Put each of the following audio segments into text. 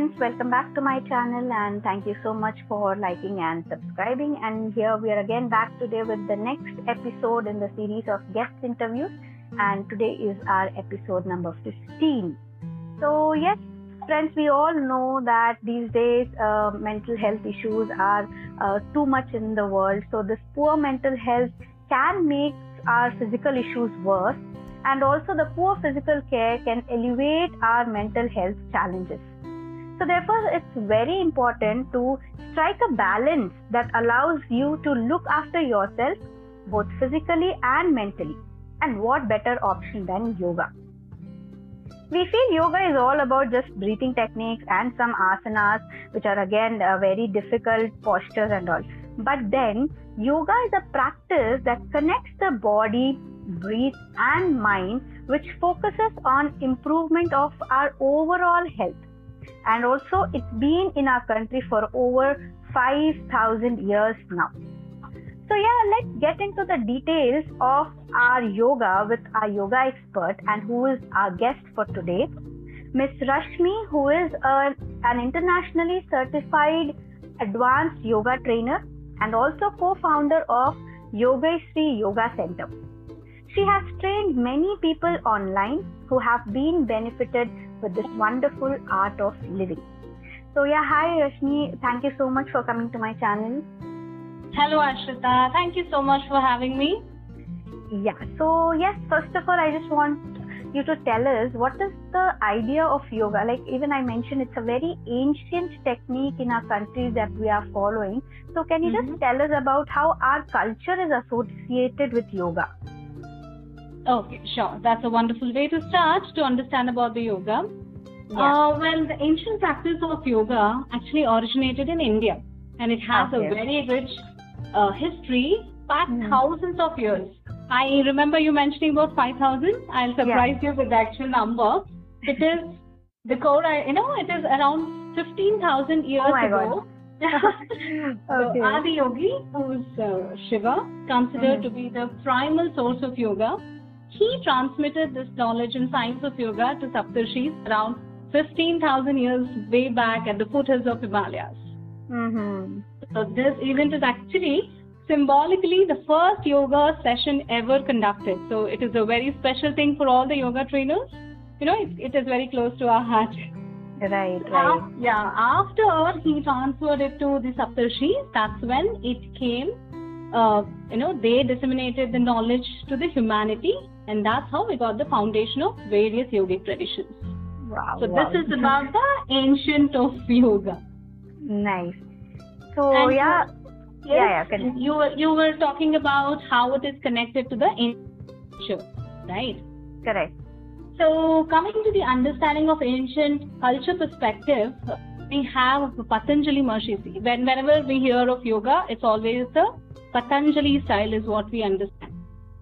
friends, welcome back to my channel and thank you so much for liking and subscribing. And here we are again back today with the next episode in the series of guest interviews, and today is our episode number 15. So yes, friends, we all know that these days mental health issues are too much in the world. So this poor mental health can make our physical issues worse, and also the poor physical care can elevate our mental health challenges. So therefore, it's very important to strike a balance that allows you to look after yourself both physically and mentally. And what better option than yoga? We feel yoga is all about just breathing techniques and some asanas, which are again very difficult postures and all. But then, yoga is a practice that connects the body, breath and mind, which focuses on improvement of our overall health. And also, it's been in our country for over 5,000 years now. So yeah, let's get into the details of our yoga with our yoga expert and who is our guest for today, Ms Rashmi, who is an internationally certified advanced yoga trainer and also co-founder of Yogeshri Yoga Center. She has trained many people online who have been benefited with this wonderful art of living. So yeah, hi Rashmi, thank you so much for coming to my channel. Hello Ashrita, thank you so much for having me. Yeah, so yes, first of all, I just want you to tell us what is the idea of yoga. Like even I mentioned, it's a very ancient technique in our country that we are following. So can you just tell us about how our culture is associated with yoga? Okay, sure. That's a wonderful way to start to understand about the yoga. Yeah. Well, the ancient practice of yoga actually originated in India, and it has a very rich history past thousands of years. I remember you mentioning about 5,000. I'll surprise you with the actual number. It is the core, it is around 15,000 years ago. So Adi Yogi, who is Shiva, considered to be the primal source of yoga, he transmitted this knowledge and science of yoga to Saptarshis around 15,000 years way back at the foothills of Himalayas. So this event is actually symbolically the first yoga session ever conducted. So it is a very special thing for all the yoga trainers. It is very close to our heart. Right. Yeah, after he transferred it to the Saptarshis, that's when it came, they disseminated the knowledge to the humanity, and that's how we got the foundation of various yogic traditions. Wow. So this is about the ancient of yoga. Nice. So you were talking about how it is connected to the ancient, right? Correct. So coming to the understanding of ancient culture perspective, we have Patanjali Maharishi. Whenever we hear of yoga, it's always the Patanjali style is what we understand.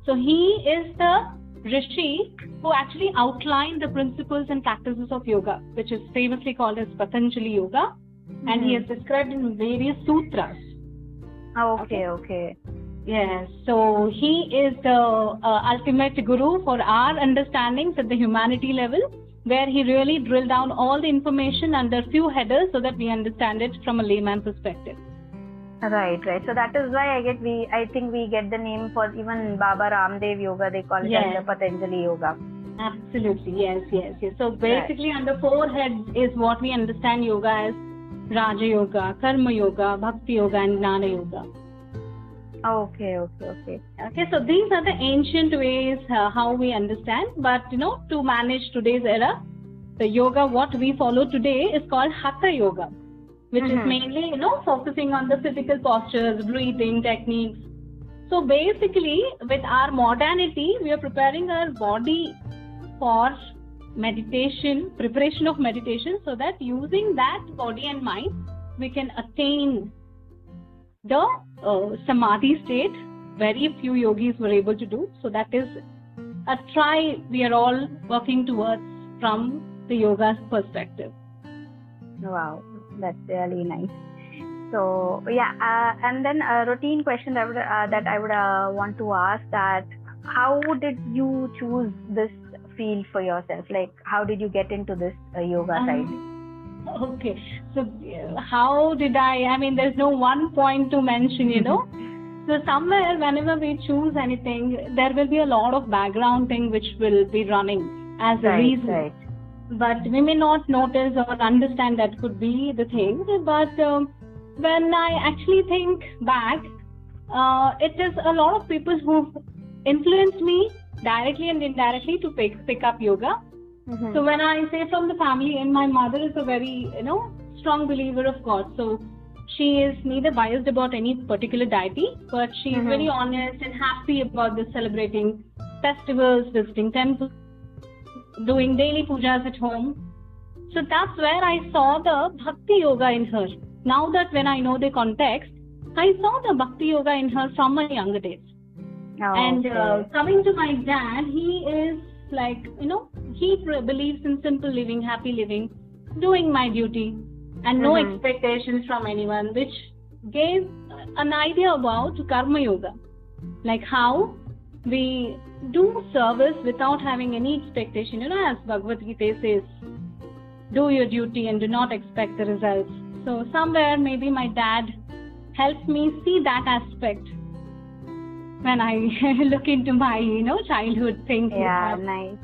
So he is the Rishi who actually outlined the principles and practices of yoga, which is famously called as Patanjali Yoga, and he is described in various sutras. Okay. Yes, so he is the ultimate guru for our understandings at the humanity level, where he really drilled down all the information under few headers so that we understand it from a layman perspective. Right. So that is why I think we get the name for even Baba Ramdev Yoga. They call it as the Patanjali Yoga. Absolutely, yes. So basically under 4 heads is what we understand yoga as: Raja Yoga, Karma Yoga, Bhakti Yoga and Jnana Yoga. Okay, so these are the ancient ways how we understand. But to manage today's era, the yoga what we follow today is called Hatha Yoga, which is mainly focusing on the physical postures, breathing techniques. So basically, with our modernity, we are preparing our body for meditation, preparation of meditation, so that using that body and mind, we can attain the samadhi state. Very few yogis were able to do. So that is a try we are all working towards from the yoga perspective. Wow, that's really nice. So and then a routine question that I would want to ask, that how did you choose this field for yourself? Like how did you get into this yoga side? Okay. So how did I mean, there's no one point to mention, you know. So somewhere, whenever we choose anything, there will be a lot of background thing which will be running as a reason. Right. But we may not notice or understand that could be the thing. But when I actually think back, it is a lot of people who influenced me directly and indirectly to pick up yoga. So when I say from the family, and my mother is a very, strong believer of God. So she is neither biased about any particular deity, but she is very honest and happy about this celebrating festivals, visiting temples, doing daily pujas at home. So that's where I saw the bhakti yoga in her. Now that when I know the context, I saw the bhakti yoga in her from my younger days. And coming to my dad, he is like, he believes in simple living, happy living, doing my duty, and no expectations from anyone, which gave an idea about karma yoga, like how we do service without having any expectation. As Bhagavad Gita says, do your duty and do not expect the results. So somewhere maybe my dad helped me see that aspect when I look into my, childhood things. Yeah, nice.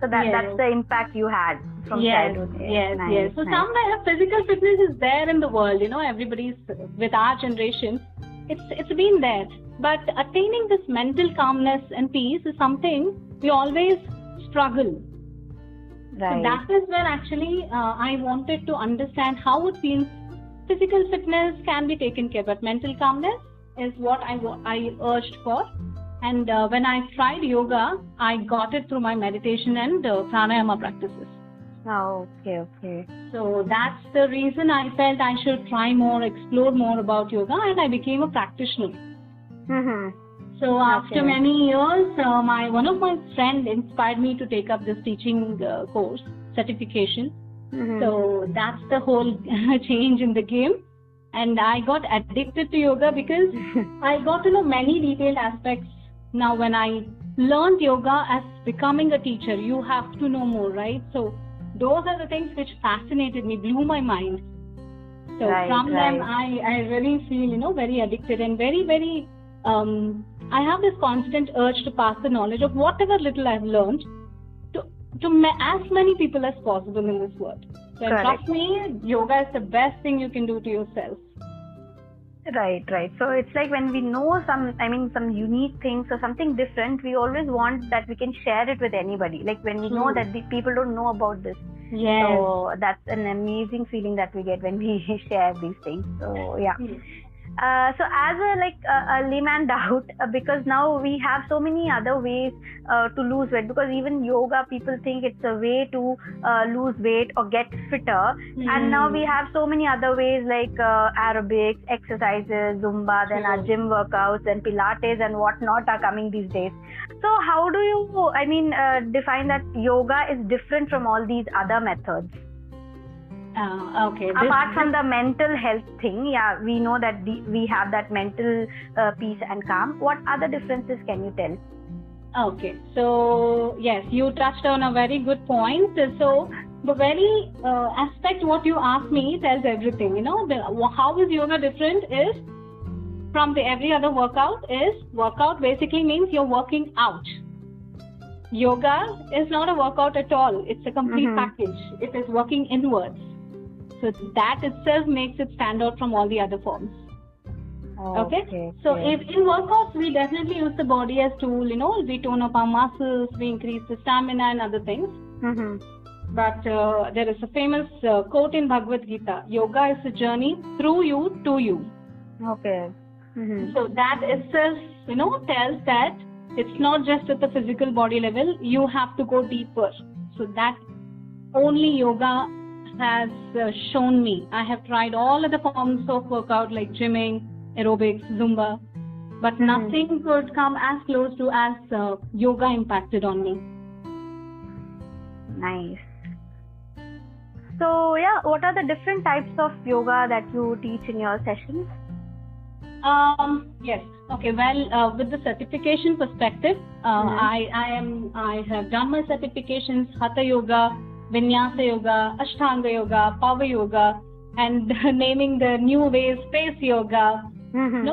So that's the impact you had from childhood. Yes. So somewhere physical fitness is there in the world. Everybody's with our generation. It's been there. But attaining this mental calmness and peace is something we always struggle. Right. So that is where actually I wanted to understand how it feels. Physical fitness can be taken care, but mental calmness is what I urged for. And when I tried yoga, I got it through my meditation and pranayama practices. Oh, okay. So that's the reason I felt I should try more, explore more about yoga, and I became a practitioner. So after many years, one of my friends inspired me to take up this teaching course, certification. So that's the whole change in the game. And I got addicted to yoga because I got to know many detailed aspects. Now when I learned yoga as becoming a teacher, you have to know more, right? So those are the things which fascinated me, blew my mind. So from them, I really feel, very addicted and very, very, I have this constant urge to pass the knowledge of whatever little I've learned to as many people as possible in this world. So trust me, yoga is the best thing you can do to yourself. Right. So it's like when we know some unique things or something different, we always want that we can share it with anybody. Like when we know that the people don't know about this. Yes. So that's an amazing feeling that we get when we share these things. So yeah. So as a layman doubt, because now we have so many other ways to lose weight, because even yoga, people think it's a way to lose weight or get fitter. And now we have so many other ways like aerobics, exercises, Zumba, then our gym workouts and Pilates and whatnot are coming these days. So how do you, define that yoga is different from all these other methods? Okay. Apart from the mental health thing, we know that we have that mental peace and calm. What other differences can you tell? Okay. So, yes, you touched on a very good point. So, the very aspect what you asked me tells everything. How is yoga different is from every other workout basically means you're working out. Yoga is not a workout at all. It's a complete package. It is working inwards. So that itself makes it stand out from all the other forms. Okay. So if in workouts, we definitely use the body as tool, we tone up our muscles, we increase the stamina and other things. But there is a famous quote in Bhagavad Gita, yoga is a journey through you to you. Okay. So that itself, tells that it's not just at the physical body level, you have to go deeper. So that only yoga has shown me. I have tried all other forms of workout like gymming, aerobics, Zumba, but nothing could come as close to as yoga impacted on me. Nice. So what are the different types of yoga that you teach in your sessions? Yes. Okay. Well, with the certification perspective, I have done my certifications, Hatha Yoga, Vinyasa Yoga, Ashtanga Yoga, Power Yoga, and naming the new ways, Space Yoga,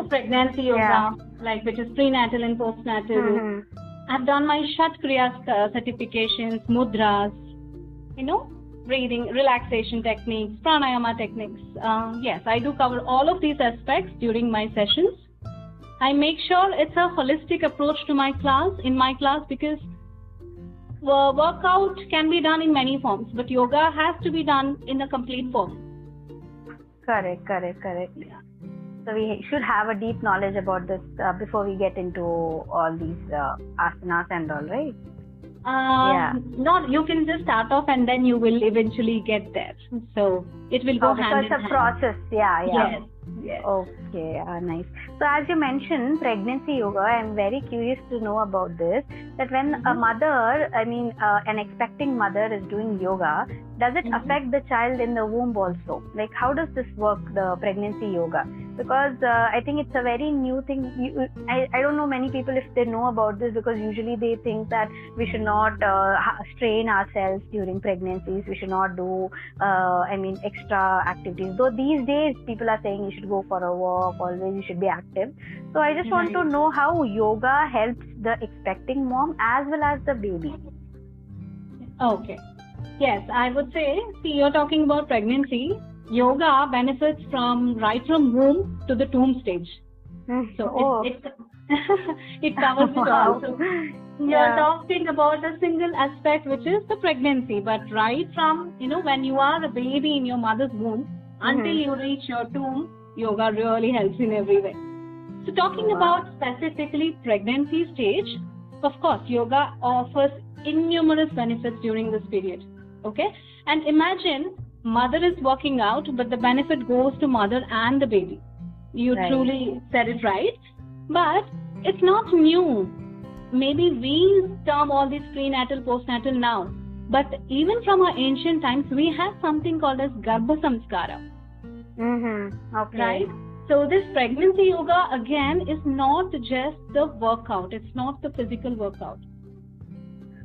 Pregnancy Yoga, like which is prenatal and postnatal. I've done my Shat Kriya certifications, mudras, breathing, relaxation techniques, pranayama techniques. Yes, I do cover all of these aspects during my sessions. I make sure it's a holistic approach to my class, because workout can be done in many forms, but yoga has to be done in a complete form. Correct. Yeah. So we should have a deep knowledge about this before we get into all these asanas and all, right? No, you can just start off and then you will eventually get there. So it will go hand in hand. So it's a process. Yeah. Yes. Okay, nice. So as you mentioned, pregnancy yoga, I'm very curious to know about this. That when a mother, an expecting mother is doing yoga, does it affect the child in the womb also? Like, how does this work, the pregnancy yoga? Because I think it's a very new thing. I don't know many people if they know about this, because usually they think that we should not strain ourselves during pregnancies. We should not do, extra activities. Though these days people are saying you should go for a walk, always you should be active. So I just want to know how yoga helps the expecting mom as well as the baby. Okay. Yes, I would say, you're talking about pregnancy. Yoga benefits right from womb to the tomb stage. So it covers it all. So you're talking about a single aspect, which is the pregnancy, but right from, when you are a baby in your mother's womb until you reach your tomb, yoga really helps in every way. So talking about specifically pregnancy stage, of course, yoga offers innumerable benefits during this period. Okay? And imagine mother is working out, but the benefit goes to mother and the baby. You truly said it right. But it's not new. Maybe we term all these prenatal, postnatal now. But even from our ancient times, we have something called as Garbha Samskara. Okay. Right? So this pregnancy yoga, again, is not just the workout. It's not the physical workout.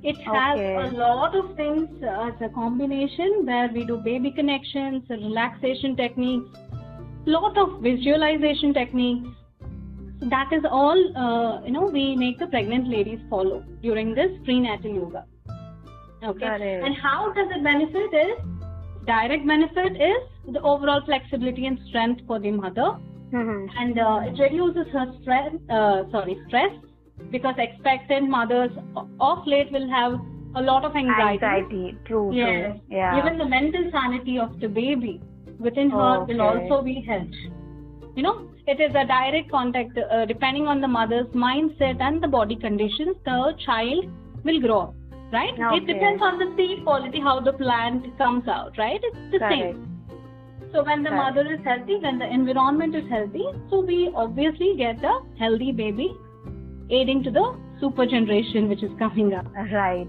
It has a lot of things as a combination, where we do baby connections, relaxation techniques, lot of visualization techniques. So that is all, we make the pregnant ladies follow during this prenatal yoga. Okay. And how does it benefit is, direct benefit is the overall flexibility and strength for the mother. And it reduces her stress, because expectant mothers of late will have a lot of anxiety. True. Yeah. Even the mental sanity of the baby within her will also be helped. It is a direct contact. Depending on the mother's mindset and the body conditions, the child will grow up, right? It depends on the seed quality, how the plant comes out, right? It's the same. So when the mother is healthy, when the environment is healthy, so we obviously get a healthy baby, aiding to the super generation which is coming up. Right.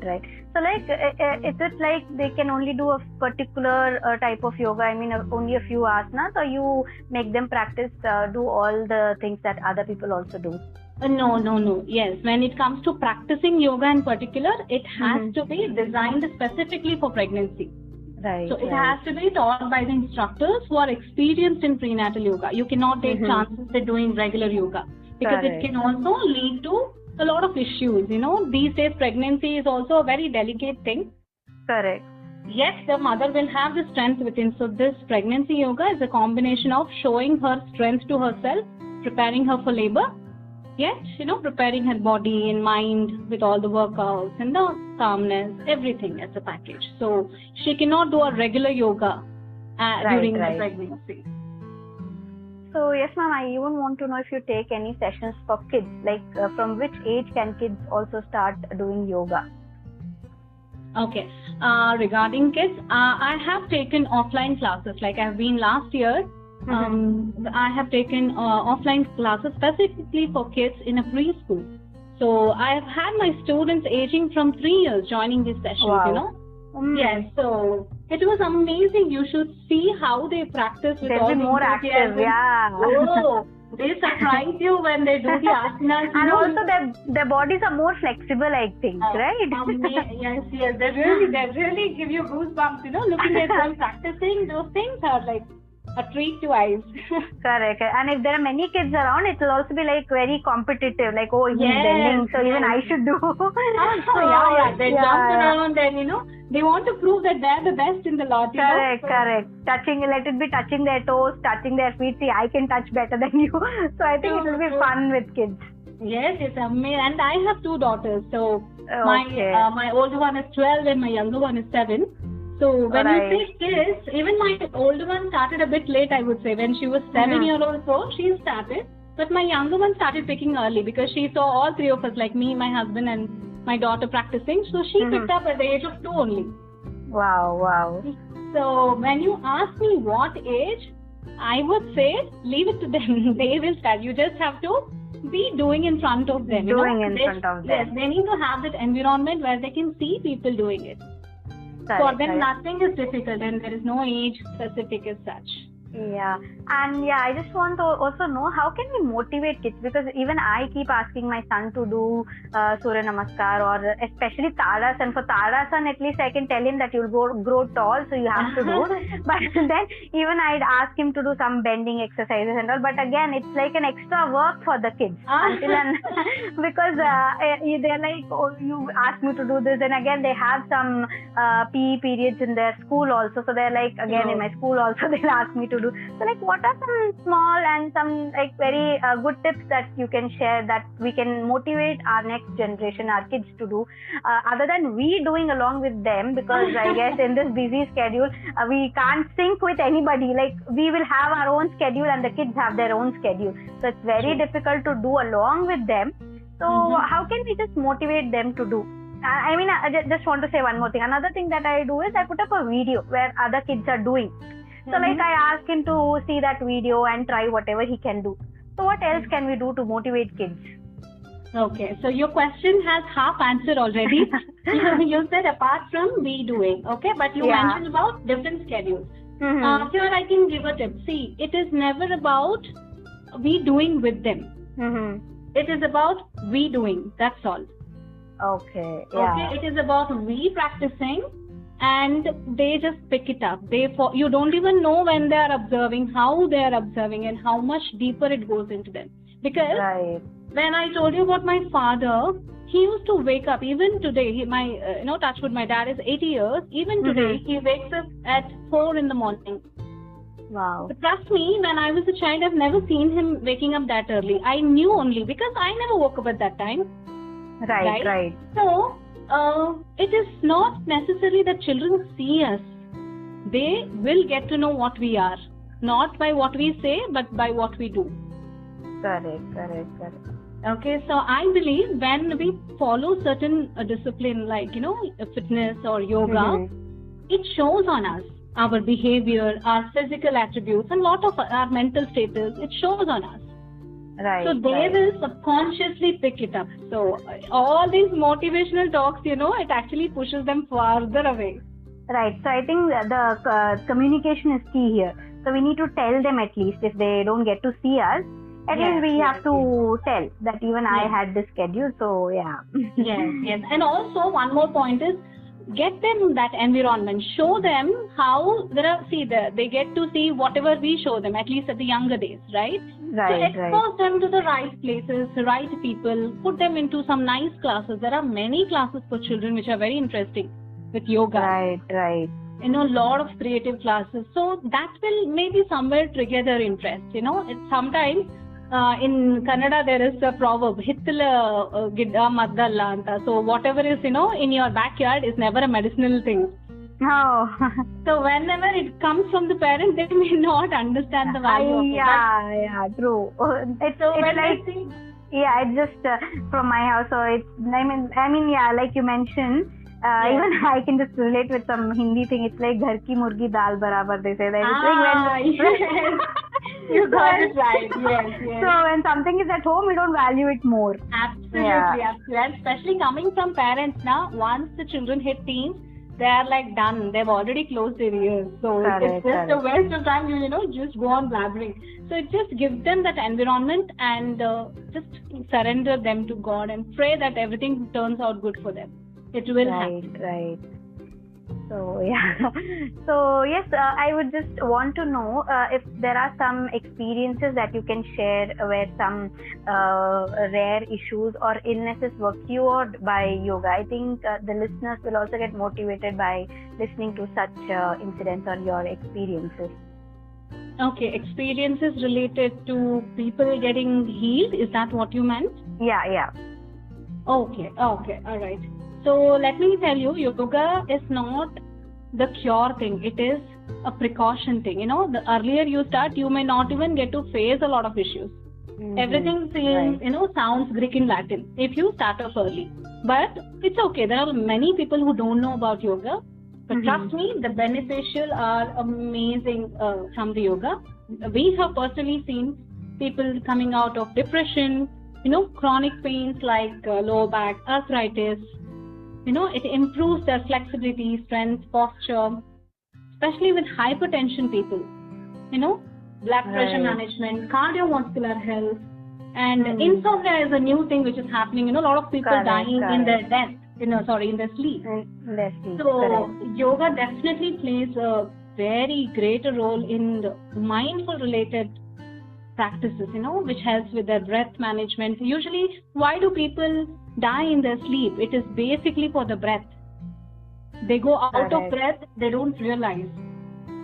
So is it like they can only do a particular type of yoga, only a few asanas, or you make them practice, do all the things that other people also do? No. Yes, when it comes to practicing yoga in particular, it has to be designed specifically for pregnancy. Right. So it has to be taught by the instructors who are experienced in prenatal yoga. You cannot take chances at doing regular yoga, because it can also lead to a lot of issues. These days pregnancy is also a very delicate thing. Correct. Yes, the mother will have the strength within. So this pregnancy yoga is a combination of showing her strength to herself, preparing her for labor, yet, preparing her body and mind with all the workouts and the calmness, everything as a package. So she cannot do a regular yoga during the pregnancy. So yes, ma'am, I even want to know if you take any sessions for kids, like from which age can kids also start doing yoga? Okay. Regarding kids, I have taken offline classes. Like I've been last year, I have taken offline classes specifically for kids in a preschool. So I have had my students aging from 3 years joining these sessions, Yes, so it was amazing. You should see how they practice with all the more active, They surprise you when they do the asanas. And also their bodies are more flexible, I think, right? Yes. They really give you goosebumps, looking at them practicing. Those things are like a treat to eyes. Correct. And if there are many kids around, it will also be like very competitive. Like, oh, he's bending, so even I should do. They jump around and, they want to prove that they're the best in the lot. Correct. Let it be touching their toes, touching their feet. See, I can touch better than you. So I think it will be fun with kids. Yes, it's amazing. And I have 2 daughters. So my older one is 12 and my younger one is 7. So when you say kids, even my older one started a bit late, I would say. When she was 7-year-old, so she started. But my younger one started picking early because she saw all 3 of us, like me, my husband and my daughter practicing. So she picked up at the age of 2 only. Wow. So when you ask me what age, I would say leave it to them. They will start. You just have to be doing in front of them. Front of them. Yes, they need to have that environment where they can see people doing it. For them, nothing is difficult and there is no age specific as such. Yeah. And I just want to also know, how can we motivate kids? Because even I keep asking my son to do Surya Namaskar, or especially Tadasan. For Tadasan, at least I can tell him that you'll grow tall, so you have to do. But then even I'd ask him to do some bending exercises and all. But again, it's like an extra work for the kids. Because they're like, oh, you asked me to do this. And again, they have some PE periods in their school also. So they're like, again, in my school also, they'll ask me to do. So like, what are some small and some like very good tips that you can share that we can motivate our next generation, our kids to do, other than we doing along with them? Because I guess in this busy schedule, we can't sync with anybody. Like, we will have our own schedule and the kids have their own schedule. So it's very difficult to do along with them. So how can we just motivate them to do? I mean, I just want to say one more thing. Another thing that I do is I put up a video where other kids are doing. So like, I ask him to see that video and try whatever he can do. So what else can we do to motivate kids? Okay, so your question has half answer already. You said apart from we doing, okay, but you mentioned about different schedules. Here I can give a tip. See, it is never about we doing with them. It is about we doing. That's all. Okay. Okay, it is about we practicing. And they just pick it up. You don't even know when they are observing, how they are observing, and how much deeper it goes into them. Because when I told you about my father, he used to wake up. Even today, touch wood, my dad is 80 years. Even today, he wakes up at 4 in the morning. Wow. But trust me, when I was a child, I've never seen him waking up that early. I knew only because I never woke up at that time. Right. So it is not necessary that children see us. They will get to know what we are, not by what we say, but by what we do. Correct. Okay, so I believe when we follow certain discipline like, fitness or yoga, it shows on us, our behavior, our physical attributes, and a lot of our mental status, it shows on us. Right. So they will subconsciously pick it up. So all these motivational talks, it actually pushes them farther away. Right. So I think the communication is key here. So we need to tell them, at least if they don't get to see us, at least we have to tell that even I had this schedule. So Yes. And also one more point is, get them that environment. Show them how they get to see whatever we show them, at least at the younger days, right? So expose them to the right places, right people, put them into some nice classes. There are many classes for children which are very interesting with yoga. Right. A lot of creative classes. So that will maybe somewhere trigger their interest. It's sometimes in Kannada there is a proverb, Hittala Gidda Maddalla anta. So whatever is, in your backyard is never a medicinal thing. Oh. So whenever it comes from the parent, they may not understand the value of it. Yeah, true. It's like, it's just from my house. So it's, I mean, like you mentioned, even I can just relate with some Hindi thing. It's like Ghar ki murgi dal barabar, they say that. It's like you got it right. Yes. So when something is at home, we don't value it more. Absolutely. And especially coming from parents now, once the children hit teens, they are like done. They've already closed their ears. So it's just a waste of time, just go on blabbering. So it just gives them that environment and just surrender them to God and pray that everything turns out good for them. It will happen. Right. So, yeah. So, yes, I would just want to know if there are some experiences that you can share where some rare issues or illnesses were cured by yoga. I think the listeners will also get motivated by listening to such incidents or your experiences. Okay, experiences related to people getting healed. Is that what you meant? Yeah. Okay, all right. So let me tell you, yoga is not the cure thing. It is a precaution thing. The earlier you start, you may not even get to face a lot of issues. Mm-hmm. Everything seems, sounds Greek in Latin if you start off early. But it's okay. There are many people who don't know about yoga. But trust me, the beneficial are amazing from the yoga. We have personally seen people coming out of depression, chronic pains like lower back, arthritis. It improves their flexibility, strength, posture, especially with hypertension people. Blood pressure management, cardiovascular health, and insomnia is a new thing which is happening. A lot of people dying in their death. In their sleep. So yoga definitely plays a very greater role in the mindful related practices, which helps with their breath management. Usually, why do people die in their sleep? It is basically for the breath. They go out of breath, they don't realize.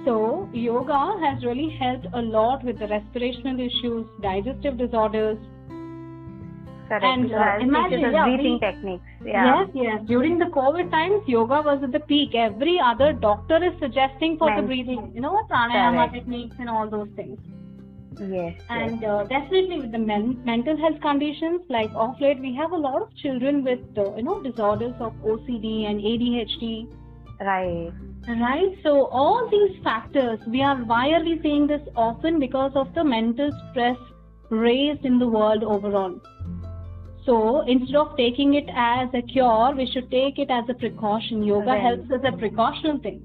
So yoga has really helped a lot with the respirational issues, digestive disorders. And imagine breathing techniques. Yeah. Yes. During the COVID times, yoga was at the peak. Every other doctor is suggesting for the breathing, pranayama techniques and all those things. Yes. And definitely with the mental health conditions, like of late, we have a lot of children with, disorders of OCD and ADHD. Right. So all these factors, why are we seeing this often? Because of the mental stress raised in the world overall. So instead of taking it as a cure, we should take it as a precaution. Yoga helps as a precautional thing.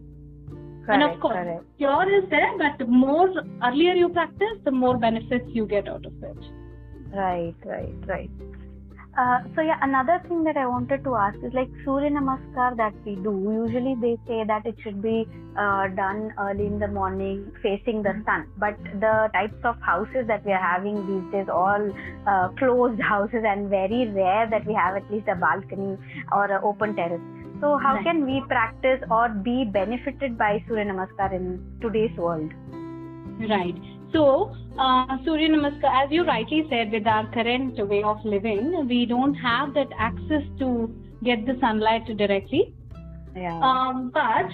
And of course, cure is there, but the more earlier you practice, the more benefits you get out of it. Right. So another thing that I wanted to ask is like Surya Namaskar that we do. Usually they say that it should be done early in the morning facing the sun. But the types of houses that we are having these days, all closed houses, and very rare that we have at least a balcony or an open terrace. So how can we practice or be benefited by Surya Namaskar in today's world? Right. So, Surya Namaskar, as you rightly said, with our current way of living, we don't have that access to get the sunlight directly. But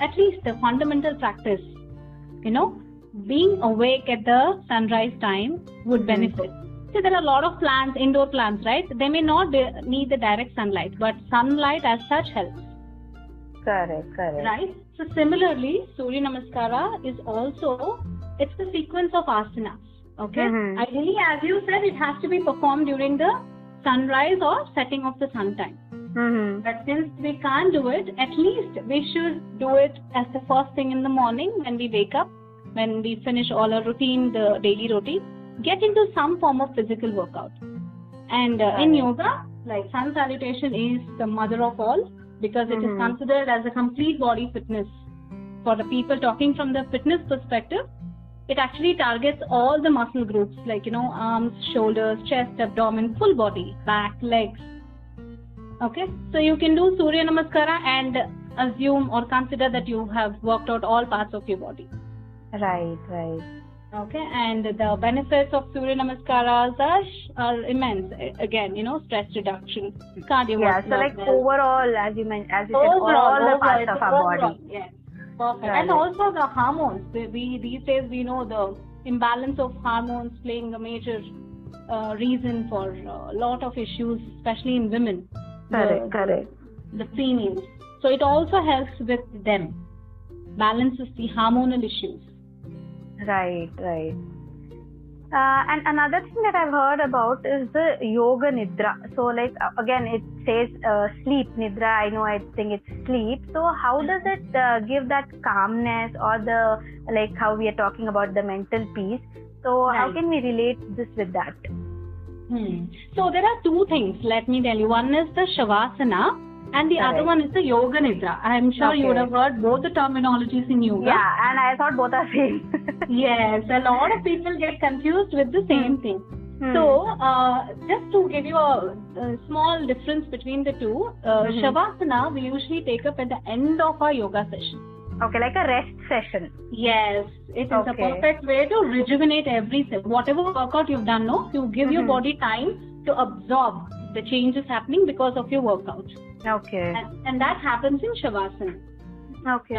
at least the fundamental practice, being awake at the sunrise time would benefit. See, there are a lot of plants, indoor plants, right? They may not need the direct sunlight, but sunlight as such helps. Correct. Right? So similarly, Surya Namaskara is also, it's the sequence of asanas. Okay? Ideally, as you said, it has to be performed during the sunrise or setting of the sun time. But since we can't do it, at least we should do it as the first thing in the morning when we wake up, when we finish all our routine, the daily routine, get into some form of physical workout. And in yoga, like sun salutation is the mother of all, because it is considered as a complete body fitness. For the people talking from the fitness perspective, it actually targets all the muscle groups like, arms, shoulders, chest, abdomen, full body, back, legs. Okay, so you can do Surya Namaskara and assume or consider that you have worked out all parts of your body. Right. Okay, and the benefits of Surya Namaskaras are immense. Again, stress reduction, cardiovascular. Yeah, so like overall, as you said, all the parts of our body. Yes, perfect. And also the hormones. These days we know the imbalance of hormones playing a major reason for a lot of issues, especially in women. Correct. The females. So it also helps with them, balances the hormonal issues. Right. And another thing that I've heard about is the yoga nidra. So like again, it says sleep nidra. I think it's sleep. So how does it give that calmness, or the like how we are talking about the mental peace? So how can we relate this with that? So there are two things. Let me tell you. One is the shavasana. And the other one is the yoga nidra. I'm sure you would have heard both the terminologies in yoga. Yeah, and I thought both are same. Yes, a lot of people get confused with the same thing. So, just to give you a small difference between the two, shavasana we usually take up at the end of our yoga session. Okay, like a rest session. Yes, it is a perfect way to rejuvenate every cell. Whatever workout you've done, you give your body time to absorb the changes happening because of your workout. Okay. And that happens in shavasana. Okay.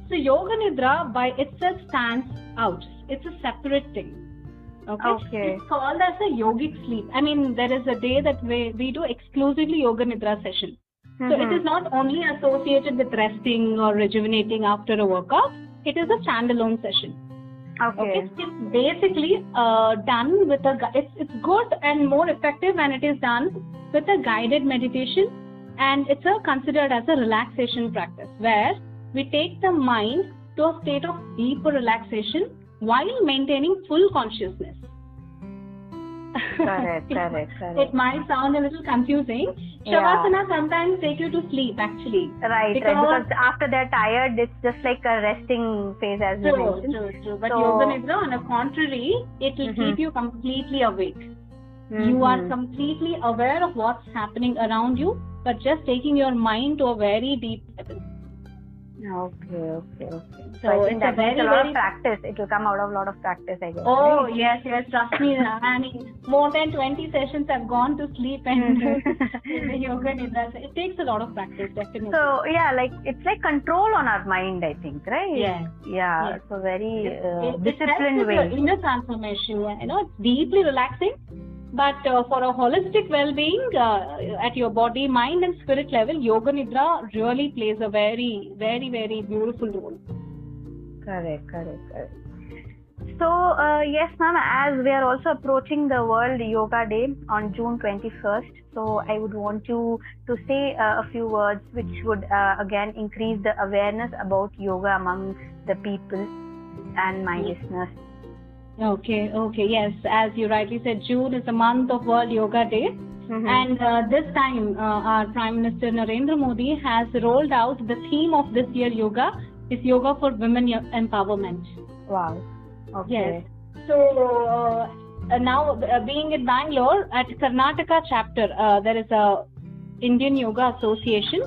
So yoga nidra by itself stands out. It's a separate thing. Okay. It's called as a yogic sleep. I mean, there is a day that we do exclusively yoga nidra session. So it is not only associated with resting or rejuvenating after a workout. It is a standalone session. Okay. It's basically done with it's good and more effective when it is done with a guided meditation, and it's considered as a relaxation practice where we take the mind to a state of deeper relaxation while maintaining full consciousness. Correct. It might sound a little confusing. Shavasana sometimes take you to sleep actually. Right, because after they're tired, it's just like a resting phase as you mentioned. True. But yoga nidra, on the contrary, it will keep you completely awake. You are completely aware of what's happening around you, but just taking your mind to a very deep level. Okay. So I think that takes a lot of practice. It will come out of a lot of practice, I guess. Oh, right? Yes. Trust me. I mean, more than 20 sessions have gone to sleep and in the yoga nidra. It takes a lot of practice, definitely. So, it's like control on our mind, I think, right? Yes. So very disciplined way. It helps with inner transformation. It's deeply relaxing. But for a holistic well-being at your body, mind and spirit level, yoga nidra really plays a very, very, very beautiful role. Correct. So, yes ma'am, as we are also approaching the World Yoga Day on June 21st, so I would want you to say a few words which would again increase the awareness about yoga among the people and my listeners. Okay, yes. As you rightly said, June is the month of World Yoga Day. And this time, our Prime Minister Narendra Modi has rolled out the theme of this year yoga is Yoga for Women Empowerment. Wow. Okay. Yes. So, now being in Bangalore, at Karnataka chapter, there is a Indian Yoga Association.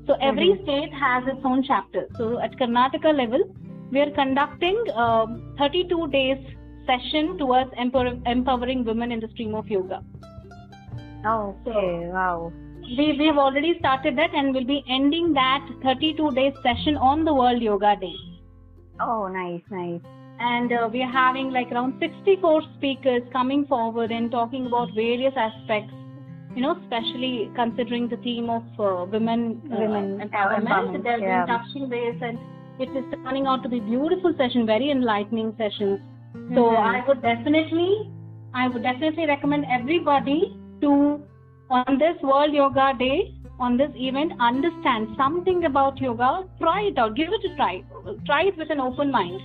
So, every state has its own chapter. So, at Karnataka level, we are conducting 32 days session towards empowering women in the stream of yoga. Wow. We've already started that and we'll be ending that 32-day session on the World Yoga Day. Oh, nice. And we are having like around 64 speakers coming forward and talking about various aspects, especially considering the theme of women empowerment. They've been touching base, and it is turning out to be beautiful session, very enlightening sessions. So I would definitely recommend everybody to, on this World Yoga Day, on this event, understand something about yoga. Try it out. Give it a try. Try it with an open mind.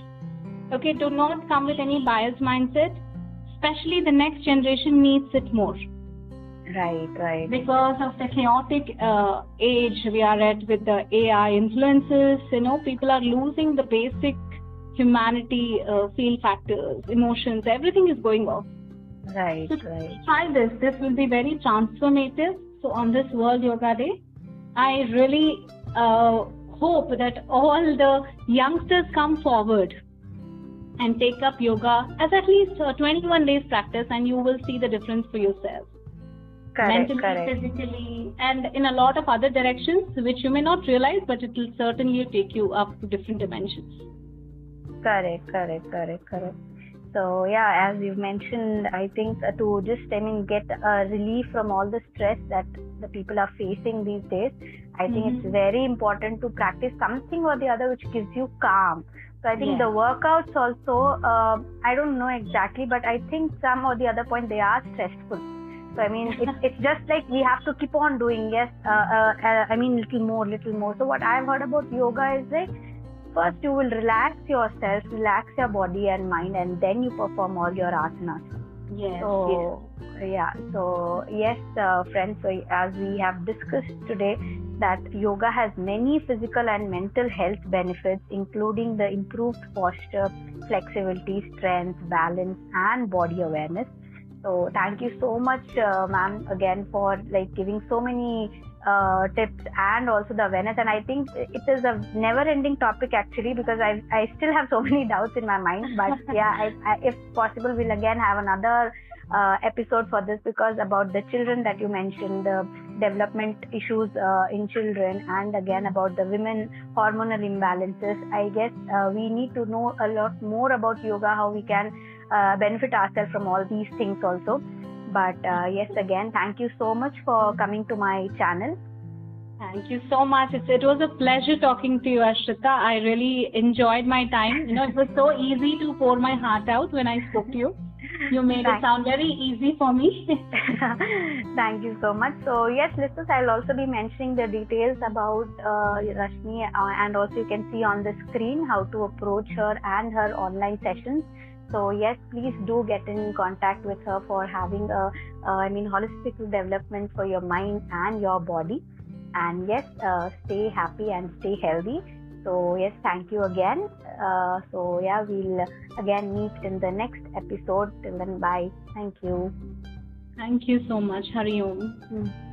Okay, do not come with any biased mindset. Especially the next generation needs it more. Right. Because of the chaotic age we are at with the AI influences, people are losing the basic humanity, feel factors, emotions, everything is going off. Right. Try this. This will be very transformative. So on this World Yoga Day, I really hope that all the youngsters come forward and take up yoga as at least 21 days practice, and you will see the difference for yourself. Mentally, physically, and in a lot of other directions which you may not realize, but it will certainly take you up to different dimensions. Correct. So as you've mentioned, I think to just get a relief from all the stress that the people are facing these days, I think it's very important to practice something or the other which gives you calm. So I think the workouts also, I don't know exactly, but I think some or the other point they are stressful. So I mean, it's just like we have to keep on doing. Yes, I mean little more. So what I've heard about yoga is like, first you will relax yourself, relax your body and mind, and then you perform all your asanas. Yes. So yes, friends, so as we have discussed today, that yoga has many physical and mental health benefits, including the improved posture, flexibility, strength, balance, and body awareness. So thank you so much, ma'am, again for like giving so many tips and also the awareness. And I think it is a never-ending topic actually, because I still have so many doubts in my mind. But yeah, I, if possible, we'll again have another episode for this, because about the children that you mentioned, the development issues in children, and again about the women hormonal imbalances. I guess we need to know a lot more about yoga, how we can benefit ourselves from all these things also. But yes, again, thank you so much for coming to my channel. Thank you so much. It was a pleasure talking to you, Ashrita. I really enjoyed my time. It was so easy to pour my heart out when I spoke to you. You made it sound very easy for me. Thank you so much. So yes, listeners, I'll also be mentioning the details about Rashmi, and also you can see on the screen how to approach her and her online sessions. So yes, please do get in contact with her for having a holistic development for your mind and your body. And yes, stay happy and stay healthy. So yes, thank you again. So yeah, we'll again meet in the next episode. Till then, bye. Thank you. Thank you so much. Hari Om.